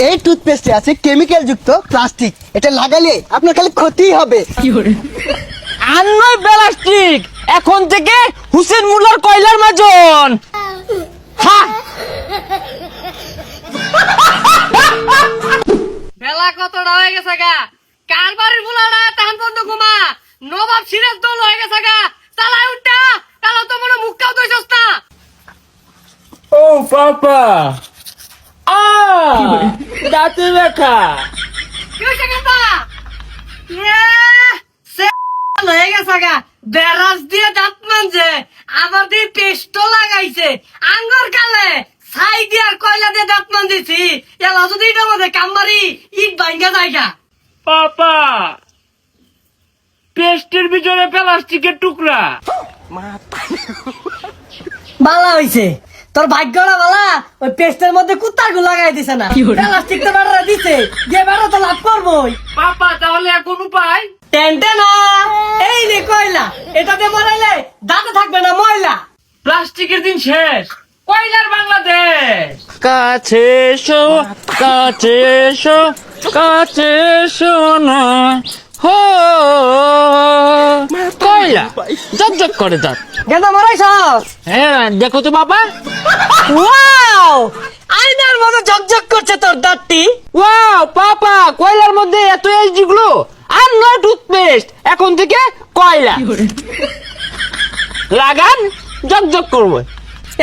এই টুথপেস্টে আছে কেমিক্যাল যুক্ত প্লাস্টিক, এটা লাগালে আপনার খালি ক্ষতিই হবে। আর নয় প্লাস্টিক, এখন থেকে হুসেন মুল্লার কয়লার মাজন। হ্যাঁ, বেলা কতটা হয়ে গেছে গা, কার বাড়ির বুলাটা টান পর্যন্ত ঘুমা, নবাব সিরাজ দল হয়ে গেছে গা, চালায় উঠটা, কালো তো মনে মুখটাও দইছস না। ও পাপা, দাঁতে ব্যথা। কি হইছে কাকা? হয়ে গেছে গা, বেরাস দিয়ে দাঁত মানছে, আবার দিয়ে পেস্টও লাগাইছে, আঙ্গর কালে ছাই দিয়ার কয়লা দিয়ে দাঁত মানতেছি, এলা যদি এটা মধ্যে কামবারি ইট ভাঙ্গা জায়গা। পাপা, পেস্টের ভিতরে প্লাস্টিকের টুকরা। বালা হইছে, তোর ভাগ্যটা বালা, ওই পেস্টের মধ্যে কুত্তার গু লাগাই দিছে না, প্লাস্টিক তো বাড়া দিছে, যে বাড়া তো লাভ করবোই। পাপা, তাহলে এখন উপায়? টেনটে না, এই রে কয়লা, এটাতে মরাইলে দাঁতে থাকবে না ময়লা। প্লাস্টিকের দিন শেষ, কয়লার বাংলাদেশ। কাছে এসো, কাছে এসো, কাছে এসো না, হো কয়লা জকজক করে দাঁত। গেন্দা মরাইছস? হ্যাঁ, দেখো তো বাবা। ওয়াও, আয়নার মতো ঝকঝক করছে তোর দাঁতটি। ওয়াও পাপা, কয়লার মধ্যে এত এইচডি গ্লো। আর নয় টুথপেস্ট, এখন থেকে কয়লা লাগান, জকজক করবো।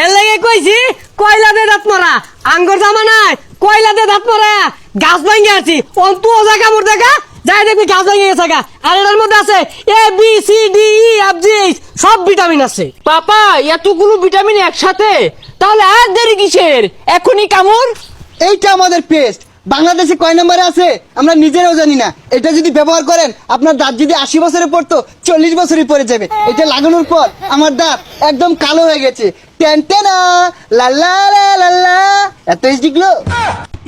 এর লাগে কইছি কয়লা দিয়ে দাঁত মারা, আঙ্গুর জামানায় কয়লা দিয়ে দাঁত মারা গাছ ভাঙ্গে আছি, অন্তু ও জায়গা মোর দেখা যাই দেখবি গাছ ভাঙ্গে গেছে গা। আর এটার মধ্যে আছে A B C D E F G H, সব ভিটামিন আছে। পাপা, এতগুলো ভিটামিন একসাথে, তাহলে আর দেরি কিসের, এখনই কামড়। এইটা আমাদের পেস্ট, বাংলাদেশে কয় নম্বরে আছে আমরা নিজেরাও জানি না। এটা যদি ব্যবহার করেন, আপনার দাঁত যদি 80 বছরে পড়তো 40 বছরই পড়ে যাবে। এটা লাগানোর পর আমার দাঁত একদম কালো হয়ে গেছে। টেনটেনা লাল্লা লাল্লা, এত এইচডিগুলো।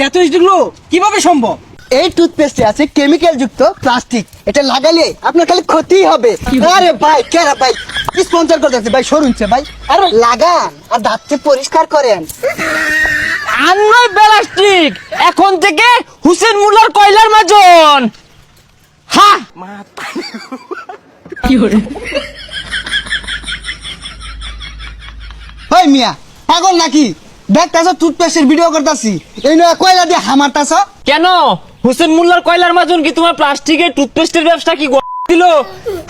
এত এইচডিগুলো কিভাবে সম্ভব? এই টুথপেস্টে আছে কেমিক্যাল যুক্ত প্লাস্টিক, এটা লাগালে আপনার খালি ক্ষতিই হবে। আরে ভাই, কেরা ভাই স্পন্সর করতেছে ভাই, সরুনছে ভাই, আরে লাগান আর দাঁতকে পরিষ্কার করেন। আর নয় প্লাস্টিক, এখন থেকে হুসেন মুল্লার কয়লার মাজন। হ্যাঁ, ওই মিয়া পাগল নাকি? দেখতাছ টুথপেস্টের ভিডিও করতেছি, এই নয় কয়লা দিয়ে হামারতাছ। কেন হুসেন মুল্লার কয়লার মাজন কি তোমার প্লাস্টিকের টুথপেস্টের ব্যবসা কি দিল?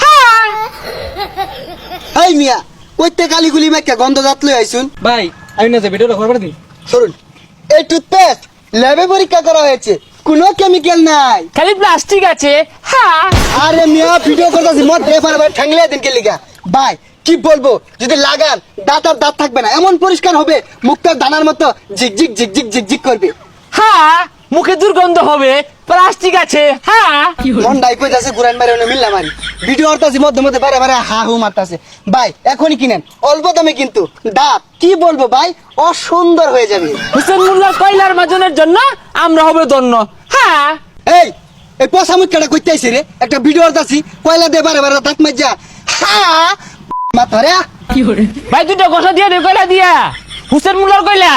হ্যাঁ, এই মিয়া কইতে কালিগুলি মেকে গন্ধ দাঁত লই আইছুন। ভাই আমি না যে ভিডিওটা করবার দিই। সরুন, এই টুথপেস্ট ল্যাবে পরীক্ষা করা হয়েছে, কোনো কেমিক্যাল নাই। খালি প্লাস্টিক আছে। হ্যাঁ, আরে মিয়া ভিডিও করতেছি, মত রেফার ভাই ঠ্যাংলে দিন কে লিগা। ভাই কি বলবো, যদি লাগান দাঁত আর দাঁত থাকবে না, এমন পরিষ্কার হবে মুখটা দানার মতো ঝিকঝিক ঝিকঝিক ঝিকঝিক করবে। হ্যাঁ, মুখে দুর্গন্ধ হবে, প্লাস্টিক আছে। হ্যাঁ, মন ডাই কইতাছে গুরান বাইরে মিল্লা মারি ভিডিও করতেছি, মধ্যে মধ্যে বাইরে বাইরে হা হু মারতাছে। ভাই এখনই কিনেন, অল্প দামে কিন্তু দাঁত কি বলবো ভাই, অসুন্দর হয়ে যাবে। হুসেন মুল্লার কয়লার মাজনের জন্য আমরা হবে ধন্য। হ্যাঁ, এই এই পচা মুখটা কইতে আইছি রে, একটা ভিডিও করতেছি কয়লা দিয়ে বারে বারে দাঁত মাজা। হ্যাঁ মাথারে ভাই দুটো কথা দিয়ে দে, কয়লা দিয়া হুসেন মুল্লার কয়লা।